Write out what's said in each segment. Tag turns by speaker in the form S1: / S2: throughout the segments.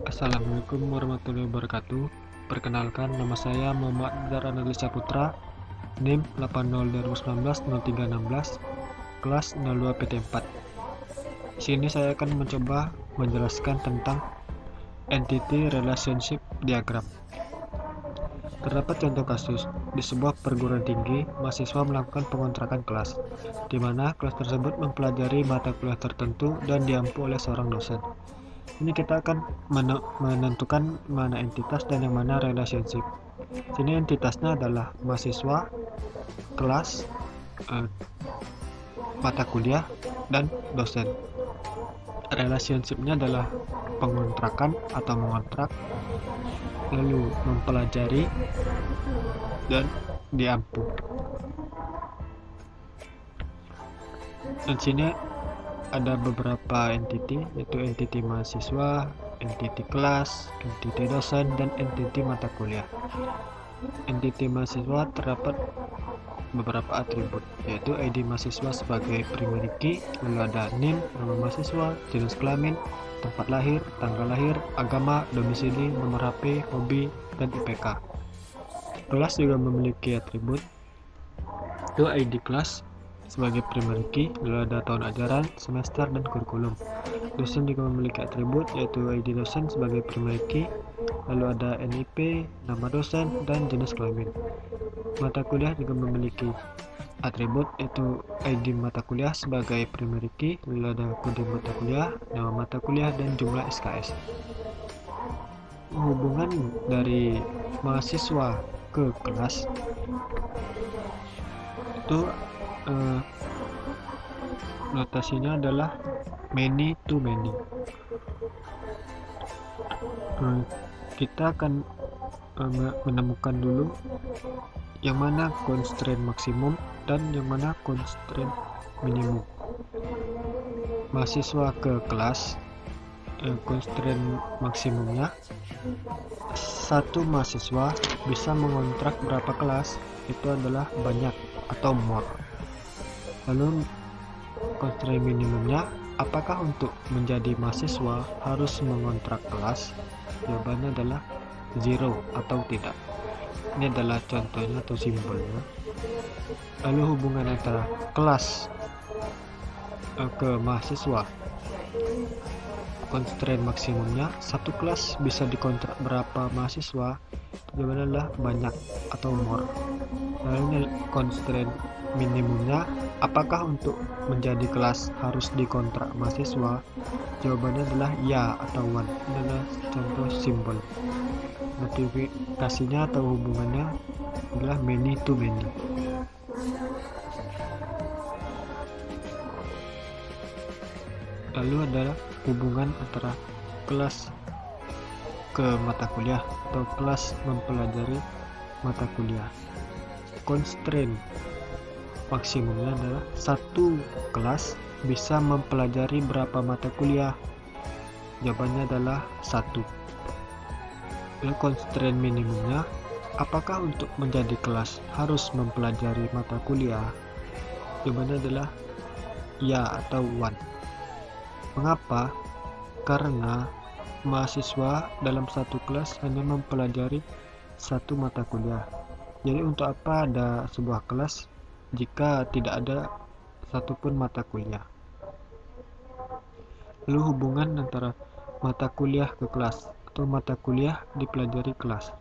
S1: Assalamualaikum warahmatullahi wabarakatuh. Perkenalkan, nama saya Muhammad Dar Analisa Putra, NIM 8020190316, kelas 02 PT4. Di sini saya akan mencoba menjelaskan tentang entity relationship diagram. Terdapat contoh kasus, di sebuah perguruan tinggi, mahasiswa melakukan pengontrakan kelas, di mana kelas tersebut mempelajari mata kuliah tertentu dan diampu oleh seorang dosen. Ini kita akan menentukan mana entitas dan yang mana relationship. Sini entitasnya adalah mahasiswa, kelas, mata kuliah, dan dosen. Relationshipnya adalah pengontrakan atau mengontrak, lalu mempelajari, dan diampu. Dan sini ada beberapa entity, yaitu entity mahasiswa, entity kelas, entity dosen, dan entity mata kuliah. Entity mahasiswa terdapat beberapa atribut, yaitu ID mahasiswa sebagai primary key, lalu ada NIM, nama mahasiswa, jenis kelamin, tempat lahir, tanggal lahir, agama, domisili, nomor HP, hobi, dan IPK. Kelas juga memiliki atribut, yaitu ID kelas sebagai primary key, lalu ada tahun ajaran, semester, dan kurikulum. Dosen juga memiliki atribut, yaitu ID dosen sebagai primary key, lalu ada NIP, nama dosen, dan jenis kelamin. Mata kuliah juga memiliki atribut, yaitu ID mata kuliah sebagai primary key, lalu ada kode mata kuliah, nama mata kuliah, dan jumlah SKS. Hubungan dari mahasiswa ke kelas itu notasinya adalah many to many. Kita akan menemukan dulu yang mana constraint maksimum dan yang mana constraint minimum. Mahasiswa ke kelas, constraint maksimumnya satu mahasiswa bisa mengontrak berapa kelas, itu adalah banyak atau more. Lalu constraint minimumnya, apakah untuk menjadi mahasiswa harus mengontrak kelas? Jawabannya adalah zero atau tidak. Ini adalah contohnya atau simbolnya. Lalu hubungan antara kelas ke mahasiswa, constraint maksimumnya satu kelas bisa dikontrak berapa mahasiswa, jawabannya adalah banyak atau more. Lalu constraint minimumnya, apakah untuk menjadi kelas harus dikontrak mahasiswa, jawabannya adalah ya atau one. Ini adalah contoh simbol. Notifikasinya atau hubungannya adalah many to many. Lalu adalah hubungan antara kelas ke mata kuliah atau kelas mempelajari mata kuliah. Constraint maksimumnya adalah satu kelas bisa mempelajari berapa mata kuliah, jawabannya adalah 1. Lalu constraint minimumnya, apakah untuk menjadi kelas harus mempelajari mata kuliah, jawabannya adalah ya atau one. Mengapa? Karena mahasiswa dalam satu kelas hanya mempelajari satu mata kuliah. Jadi untuk apa ada sebuah kelas jika tidak ada satupun mata kuliah? Lalu hubungan antara mata kuliah ke kelas atau mata kuliah dipelajari kelas.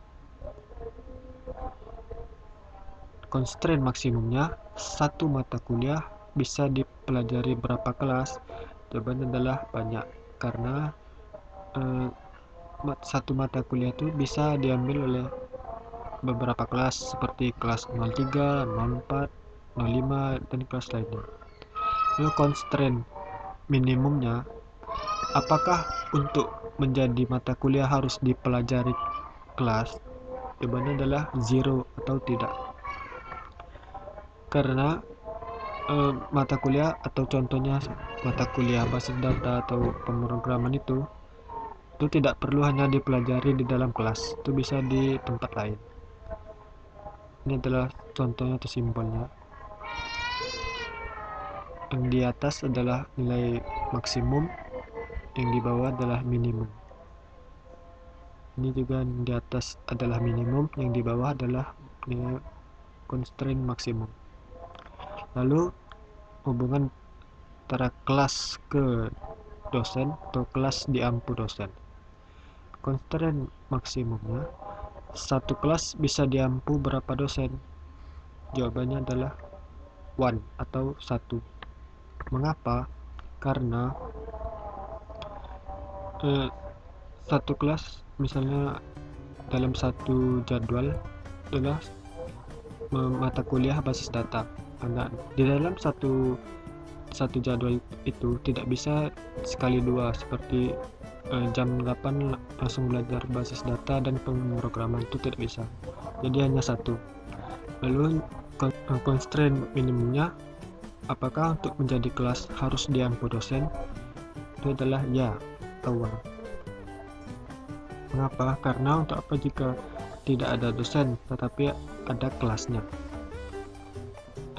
S1: Constraint maksimumnya satu mata kuliah bisa dipelajari berapa kelas? Jawabannya adalah banyak, karena satu mata kuliah itu bisa diambil oleh beberapa kelas seperti kelas 03, 04, 05, dan kelas lainnya. Lalu constraint minimumnya, apakah untuk menjadi mata kuliah harus dipelajari kelas? Jawabannya adalah zero atau tidak. Karena mata kuliah atau contohnya mata kuliah basis data atau pemrograman itu tidak perlu hanya dipelajari di dalam kelas, itu bisa di tempat lain. Ini adalah contohnya atau simbolnya. Yang di atas adalah nilai maksimum, yang di bawah adalah minimum. Ini juga yang di atas adalah minimum, yang di bawah adalah constraint maksimum. Lalu hubungan antara kelas ke dosen atau kelas diampu dosen. Constraint maksimumnya, satu kelas bisa diampu berapa dosen? Jawabannya adalah 1 atau 1. Mengapa? Karena satu kelas misalnya dalam satu jadwal adalah mata kuliah basis data. Nah, di dalam satu jadwal itu tidak bisa sekali dua, seperti jam 8 langsung belajar basis data dan pemrograman, itu tidak bisa. Jadi hanya satu. Lalu constraint minimumnya, apakah untuk menjadi kelas harus diampu dosen? Itu adalah ya atau 1. Mengapa? Karena untuk apa jika tidak ada dosen tetapi ada kelasnya?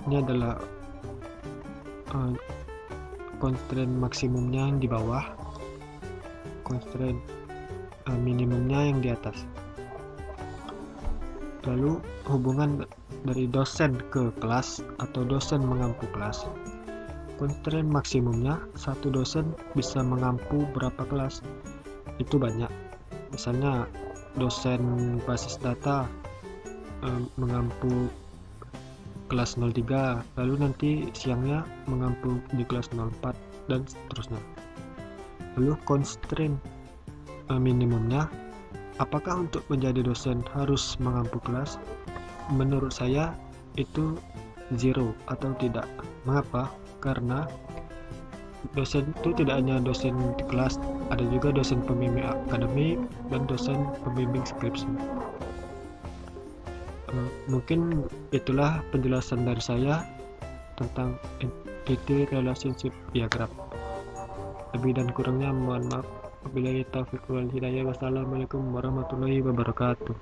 S1: Ini adalah constraint maksimumnya yang di bawah, constraint minimumnya yang di atas. Lalu hubungan dari dosen ke kelas atau dosen mengampu kelas. Constraint maksimumnya, satu dosen bisa mengampu berapa kelas? Itu banyak. Misalnya dosen basis data mengampu kelas 03, lalu nanti siangnya mengampu di kelas 04 dan seterusnya. Lalu constraint minimumnya, apakah untuk menjadi dosen harus mengampu kelas? Menurut saya itu 0 atau tidak. Mengapa? Karena dosen itu tidak hanya dosen di kelas, ada juga dosen pembimbing akademik dan dosen pembimbing skripsi. Mungkin itulah penjelasan dari saya tentang entity relationship diagram. Lebih dan kurangnya mohon maaf. Wabillahi taufiq wal hidayah. Wassalamualaikum warahmatullahi wabarakatuh.